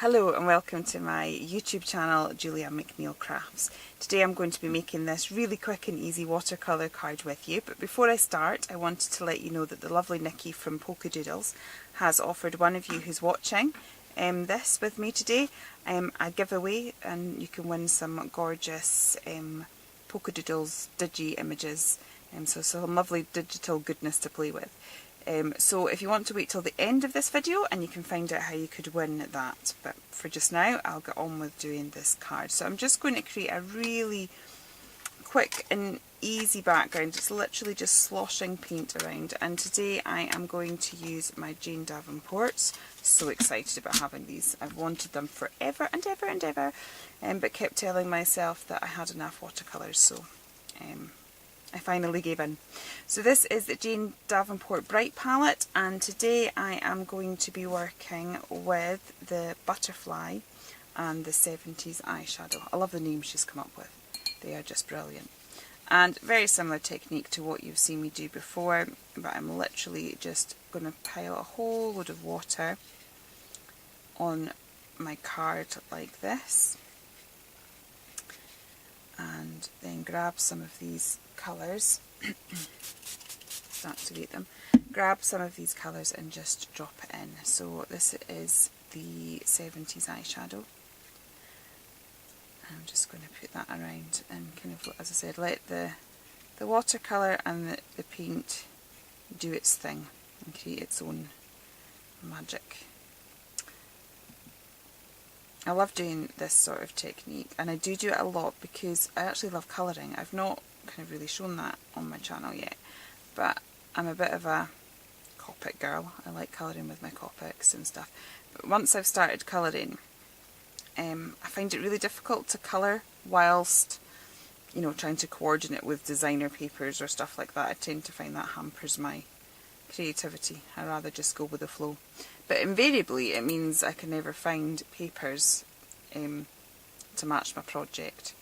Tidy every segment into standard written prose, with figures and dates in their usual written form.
Hello and welcome to my YouTube channel, Julia McNeil Crafts. Today I'm going to be making this really quick and easy watercolour card with you, but before I start I wanted to let you know that the lovely Nikki from Polkadoodles has offered one of you who's watching this with me today a giveaway, and you can win some gorgeous Polkadoodles digi images, so some lovely digital goodness to play with. So if you want to wait till the end of this video and you can find out how you could win that, but for just now I'll get on with doing this card. So I'm just going to create a really quick and easy background. It's literally just sloshing paint around, and today I am going to use my Jane Davenports. So excited about having these. I've wanted them forever and ever and ever, but kept telling myself that I had enough watercolours, so I finally gave in. So this is the Jane Davenport Bright palette, and today I am going to be working with the Butterfly and the 70s eyeshadow. I love the names she's come up with. They are just brilliant. And very similar technique to what you've seen me do before, but I'm literally just going to pile a whole load of water on my card like this, and then grab some of these colours, activate them, grab some of these colours and just drop it in. So this is the 70s eyeshadow. I'm just going to put that around and kind of, as I said, let the watercolour and the paint do its thing and create its own magic. I love doing this sort of technique, and I do it a lot because I actually love colouring. I've not kind of really shown that on my channel yet, but I'm a bit of a Copic girl. I like colouring with my Copics and stuff, but once I've started colouring, I find it really difficult to colour whilst, you know, trying to coordinate with designer papers or stuff like that. I tend to find that hampers my creativity. I rather just go with the flow. But invariably it means I can never find papers to match my project,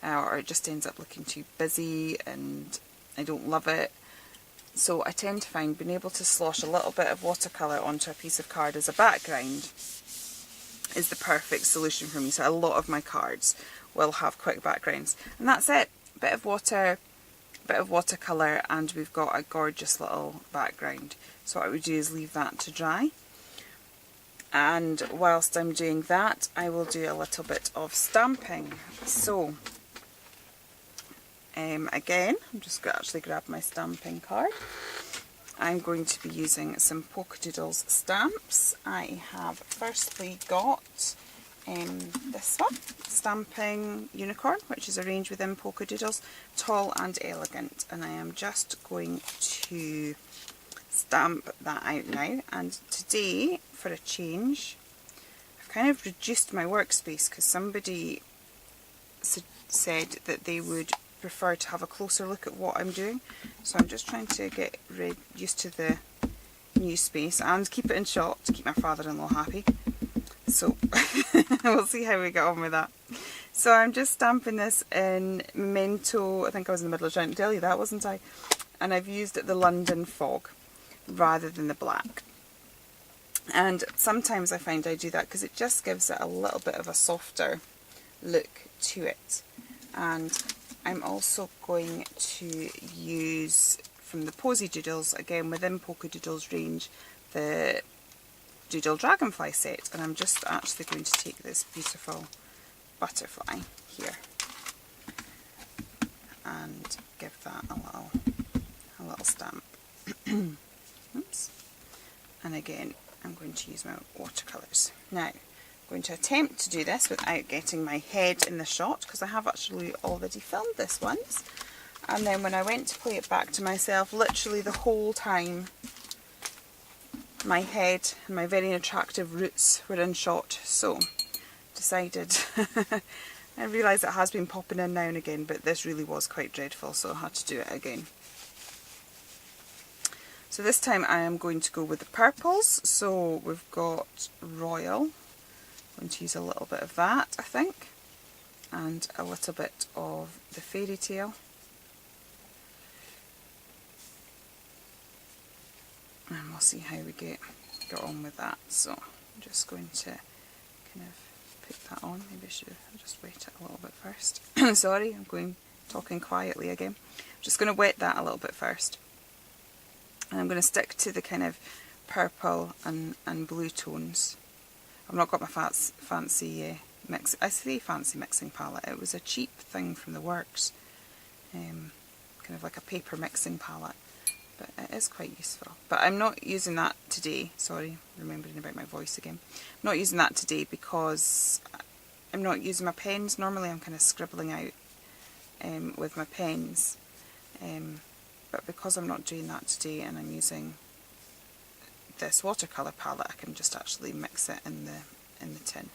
or it just ends up looking too busy and I don't love it. So I tend to find being able to slosh a little bit of watercolour onto a piece of card as a background is the perfect solution for me. So a lot of my cards will have quick backgrounds, and that's it. Bit of water, bit of watercolour, and we've got a gorgeous little background. So what I would do is leave that to dry, and whilst I'm doing that I will do a little bit of stamping. So again, I'm just going to actually grab my stamping card. I'm going to be using some Polkadoodles stamps. I have firstly got this one, Stampin Unicorn, which is arranged within Polkadoodles, Tall and Elegant, and I am just going to stamp that out now. And today, for a change, I've kind of reduced my workspace because somebody said that they would prefer to have a closer look at what I'm doing, so I'm just trying to get used to the new space and keep it in shot to keep my father-in-law happy. So we'll see how we get on with that. So I'm just stamping this in Memento. I think I was in the middle of trying to tell you that, wasn't I? And I've used the London Fog rather than the black. And sometimes I find I do that because it just gives it a little bit of a softer look to it. And I'm also going to use, from the Posy Doodles, again within Polkadoodles range, the Doodle Dragonfly set, and I'm just actually going to take this beautiful butterfly here and give that a little stamp. Oops. And again, I'm going to use my watercolours. Now, I'm going to attempt to do this without getting my head in the shot, because I have actually already filmed this once, and then when I went to play it back to myself, literally the whole time my head and my very attractive roots were in shot. So decided I realise it has been popping in now and again, but this really was quite dreadful, so I had to do it again. So this time I am going to go with the purples. So we've got Royal. I'm going to use a little bit of that, I think, and a little bit of the Fairy Tale. And we'll see how we get on with that. So I'm just going to kind of put that on. Maybe I should just wet it a little bit first. Sorry, I'm talking quietly again. I'm just going to wet that a little bit first. And I'm going to stick to the kind of purple and blue tones. I've not got my fancy fancy mixing palette. It was a cheap thing from the works, kind of like a paper mixing palette, but it is quite useful. But I'm not using that today. Sorry, remembering about my voice again. I'm not using that today because I'm not using my pens. Normally I'm kind of scribbling out with my pens, but because I'm not doing that today and I'm using this watercolour palette, I can just actually mix it in the tin.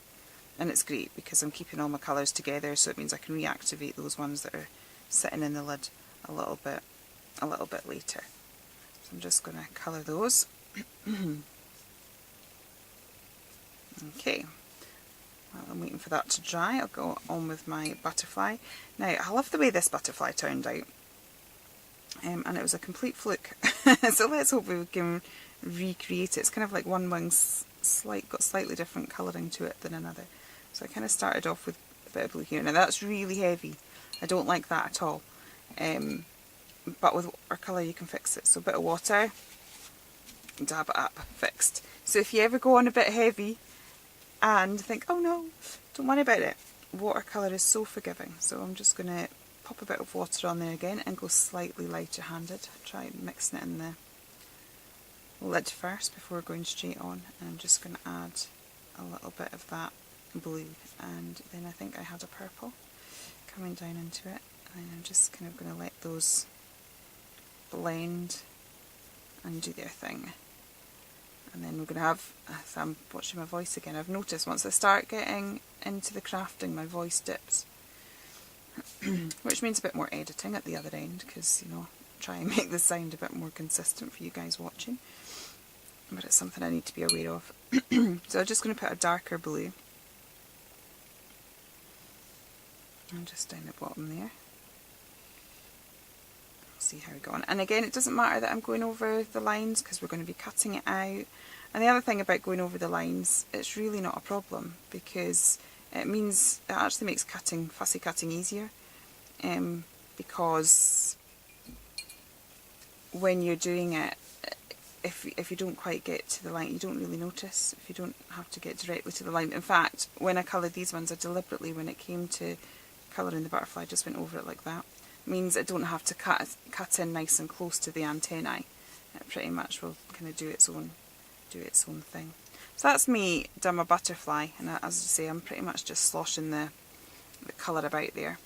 And it's great because I'm keeping all my colours together, so it means I can reactivate those ones that are sitting in the lid a little bit later. So I'm just going to colour those. Okay, while I'm waiting for that to dry, I'll go on with my butterfly. Now, I love the way this butterfly turned out, and it was a complete fluke. So let's hope we can recreate it. It's kind of like one wing's got slightly different colouring to it than another. So I kind of started off with a bit of blue here. Now that's really heavy. I don't like that at all. But with watercolour you can fix it. So a bit of water, dab it up, fixed. So if you ever go on a bit heavy and think, oh no, don't worry about it. Watercolour is so forgiving. So I'm just going to pop a bit of water on there again and go slightly lighter handed. Try mixing it in the lid first before going straight on. And I'm just going to add a little bit of that blue, and then I think I had a purple coming down into it, and I'm just kind of going to let those blend and do their thing. And then we're going to have, I'm watching my voice again, I've noticed once I start getting into the crafting my voice dips, which means a bit more editing at the other end, because, you know, try and make the sound a bit more consistent for you guys watching, but it's something I need to be aware of. So I'm just going to put a darker blue, and just down the bottom there. See how we go on. And again, it doesn't matter that I'm going over the lines because we're going to be cutting it out. And the other thing about going over the lines, it's really not a problem because it means it actually makes fussy cutting easier. Because when you're doing it, if you don't quite get to the line, you don't really notice if you don't have to get directly to the line. In fact, when I coloured these ones, I deliberately, when it came to colouring the butterfly, just went over it like that. It means I don't have to cut in nice and close to the antennae. It pretty much will kind of do its own thing. So that's me done my butterfly, and as I say, I'm pretty much just sloshing the colour about there.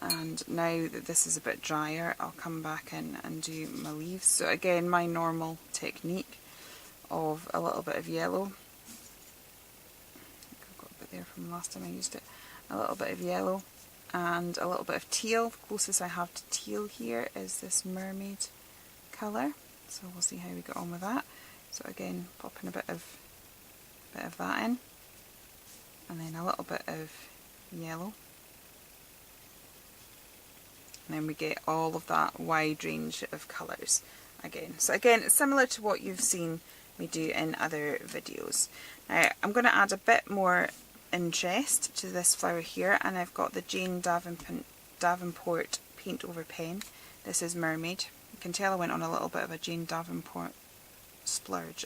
And now that this is a bit drier, I'll come back in and do my leaves. So again, my normal technique of a little bit of yellow. I've got a bit there from the last time I used it. A little bit of yellow and a little bit of teal. The closest I have to teal here is this mermaid colour. So we'll see how we get on with that. So again, popping a bit of that in, and then a little bit of yellow. And then we get all of that wide range of colours again. So again, it's similar to what you've seen me do in other videos. Now I'm going to add a bit more interest to this flower here, and I've got the Jane Davenport paint over pen. This is Mermaid. You can tell I went on a little bit of a Jane Davenport splurge.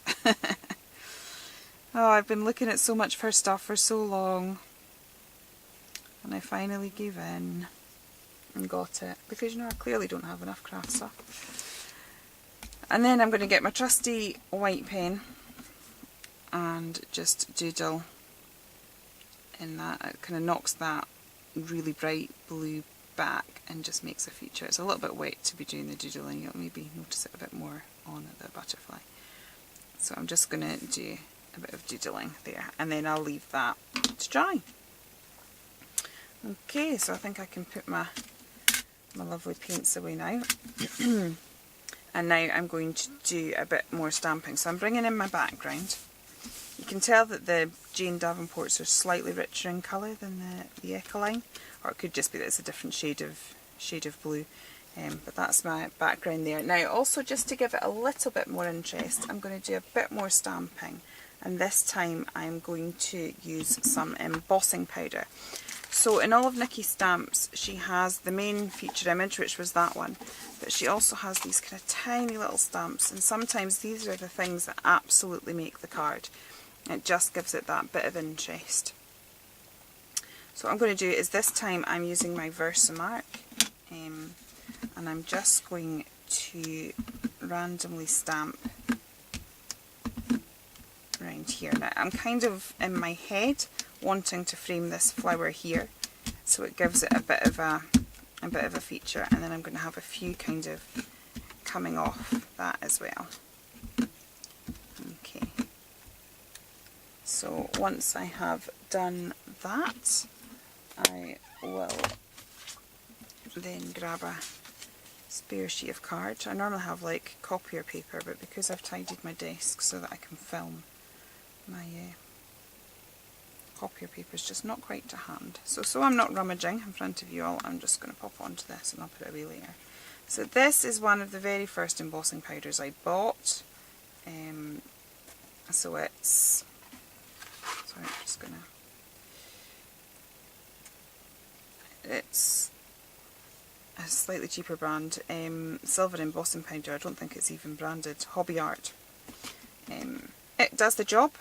Oh, I've been looking at so much of her stuff for so long, and I finally gave in and got it, because you know I clearly don't have enough craft stuff. And then I'm going to get my trusty white pen and just doodle in that. It kind of knocks that really bright blue back and just makes a feature. It's a little bit wet to be doing the doodling, you'll maybe notice it a bit more on the butterfly. So I'm just going to do a bit of doodling there, and then I'll leave that to dry. Okay, so I think I can put my lovely paints away now. And now I'm going to do a bit more stamping. So I'm bringing in my background. You can tell that the Jane Davenports are slightly richer in colour than the Ecoline, or it could just be that it's a different shade of blue. But that's my background there. Now also, just to give it a little bit more interest, I'm going to do a bit more stamping, and this time I'm going to use some embossing powder. So in all of Nikki's stamps she has the main feature image, which was that one, but she also has these kind of tiny little stamps, and sometimes these are the things that absolutely make the card. It just gives it that bit of interest. So what I'm going to do is this time I'm using my Versamark, and I'm just going to randomly stamp around here. Now I'm kind of in my head wanting to frame this flower here, so it gives it a bit of a feature, and then I'm going to have a few kind of coming off that as well. Okay, so once I have done that, I will then grab a spare sheet of card. I normally have like copier paper, but because I've tidied my desk so that I can film, my copier paper is just not quite to hand. So I'm not rummaging in front of you all, I'm just going to pop onto this and I'll put it away later. So this is one of the very first embossing powders I bought. So it's, sorry, I'm just going to, it's a slightly cheaper brand, silver embossing powder. I don't think it's even branded, Hobby Art. It does the job,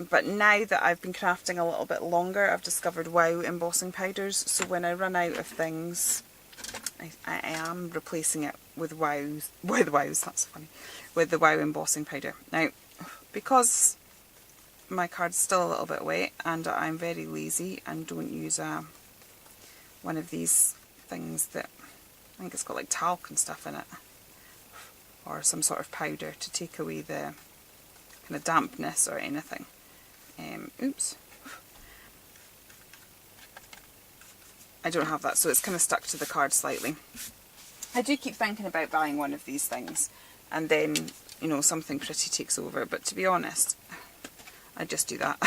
but now that I've been crafting a little bit longer, I've discovered Wow embossing powders, so when I run out of things, I am replacing it with Wows, that's funny, with the Wow embossing powder. Now, because my card's still a little bit wet and I'm very lazy and don't use one of these things that, I think it's got like talc and stuff in it, or some sort of powder to take away the kind of dampness or anything. Oops. I don't have that, so it's kind of stuck to the card slightly. I do keep thinking about buying one of these things, and then, you know, something pretty takes over, but to be honest, I just do that.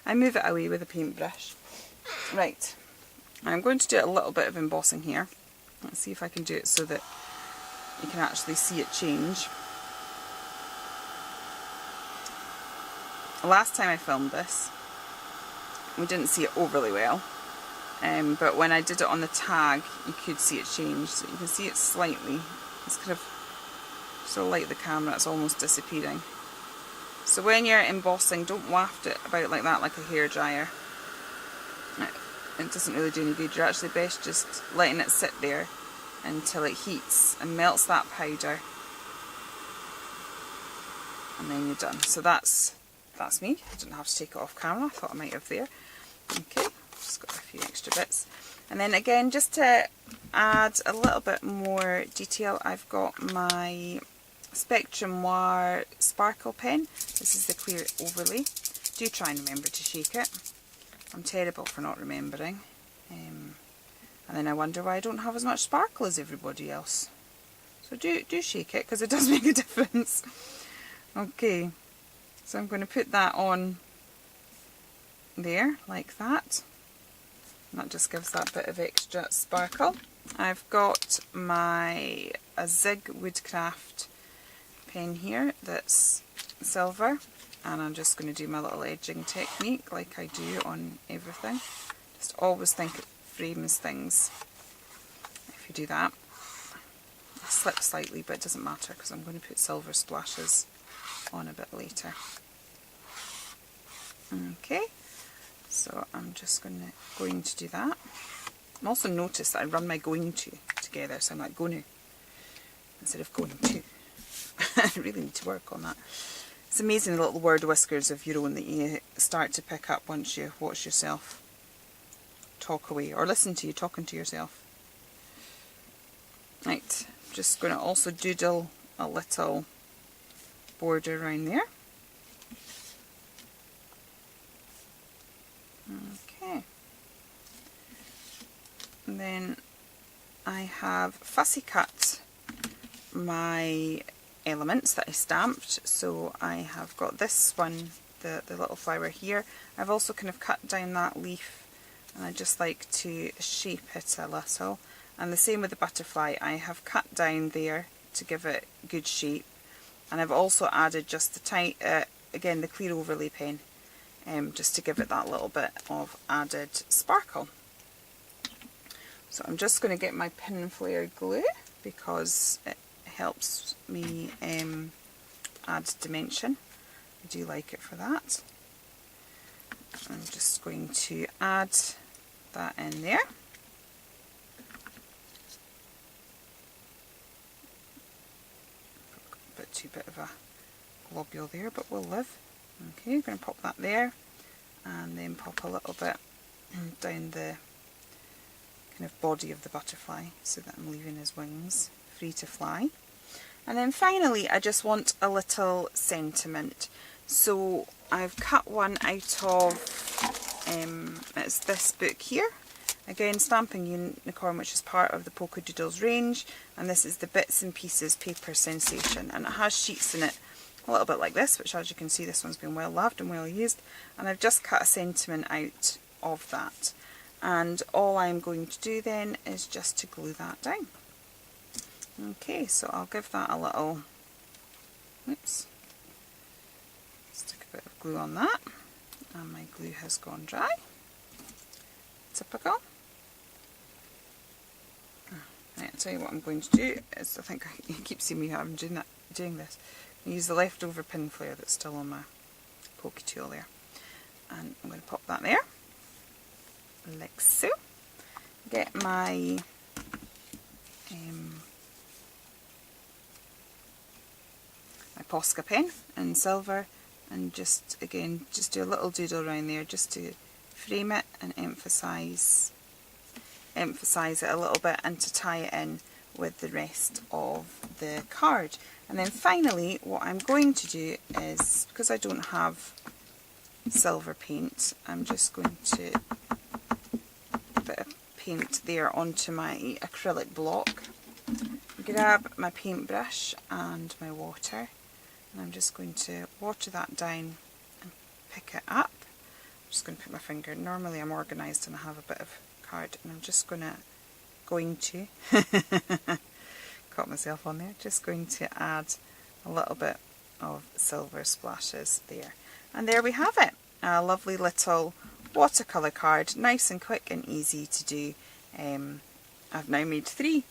I move it away with a paintbrush. Right, I'm going to do a little bit of embossing here. Let's see if I can do it so that you can actually see it change. Last time I filmed this, we didn't see it overly well, but when I did it on the tag, you could see it change. So you can see it slightly. It's kind of so light the camera, it's almost disappearing. So when you're embossing, don't waft it about like that, like a hairdryer. It doesn't really do any good. You're actually best just letting it sit there until it heats and melts that powder, and then you're done. So that's me. I didn't have to take it off camera, I thought I might have there. Okay, just got a few extra bits. And then again, just to add a little bit more detail, I've got my Spectrum Noir sparkle pen. This is the clear overlay. Do try and remember to shake it. I'm terrible for not remembering. And then I wonder why I don't have as much sparkle as everybody else. So do shake it, because it does make a difference. Okay, so I'm going to put that on there, like that. And that just gives that bit of extra sparkle. I've got my Zig Woodcraft pen here that's silver, and I'm just going to do my little edging technique like I do on everything. Just always think it frames things if you do that. I slip slightly, but it doesn't matter because I'm going to put silver splashes on a bit later. Okay, so I'm just going to do that. And also notice that I run my going to together, so I'm like going to instead of going to. I really need to work on that. It's amazing the little word whiskers of your own that you start to pick up once you watch yourself talk away, or listen to you talking to yourself. Right, just going to also doodle a little border around there. Okay. And then I have fussy cut my elements that I stamped. So I have got this one, the little flower here. I've also kind of cut down that leaf, and I just like to shape it a little. And the same with the butterfly, I have cut down there to give it good shape, And I've also added just the again the clear overlay pen, just to give it that little bit of added sparkle. So I'm just going to get my pin flare glue because it helps me add dimension. I do like it for that. I'm just going to add that in there. A bit too bit of a globule there, but we'll live. Okay, I'm going to pop that there, and then pop a little bit down the kind of body of the butterfly so that I'm leaving his wings free to fly. And then finally I just want a little sentiment. So I've cut one out of, it's this book here. Again, Stampin Unicorn, which is part of the Polkadoodles range, and this is the Bits and Pieces Paper Sensation, and it has sheets in it a little bit like this, which as you can see this one's been well loved and well used, and I've just cut a sentiment out of that. And all I'm going to do then is just to glue that down. Okay, so I'll give that a little, oops, stick a bit of glue on that, and my glue has gone dry. Typical. Right, I'll tell you what I'm going to do is, I think you keep seeing me having doing this. I use the leftover pin flare that's still on my pokey tool there, and I'm going to pop that there, like so. Get my my Posca pen in silver, and just again just do a little doodle around there just to frame it and emphasize it a little bit, and to tie it in with the rest of the card. And then finally what I'm going to do is, because I don't have silver paint, I'm just going to put a bit of paint there onto my acrylic block. Grab my paintbrush and my water, and I'm just going to water that down and pick it up. I'm just going to put my finger, normally I'm organised and I have a bit of card, and I'm just going to caught myself on there, just going to add a little bit of silver splashes there. And there we have it, a lovely little watercolour card, nice and quick and easy to do. I've now made 3,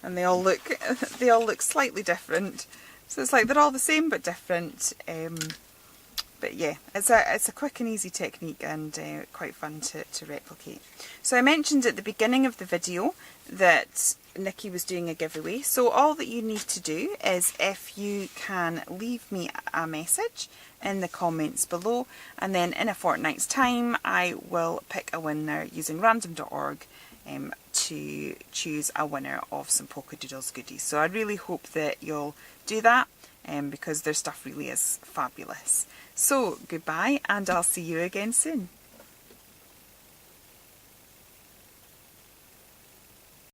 and they all look slightly different. So it's like they're all the same but different. But yeah, it's a quick and easy technique, and quite fun to replicate. So I mentioned at the beginning of the video that Nikki was doing a giveaway. So all that you need to do is, if you can leave me a message in the comments below, and then in a fortnight's time I will pick a winner using random.org to choose a winner of some Polkadoodles goodies. So I really hope that you'll do that, because their stuff really is fabulous. So goodbye, and I'll see you again soon.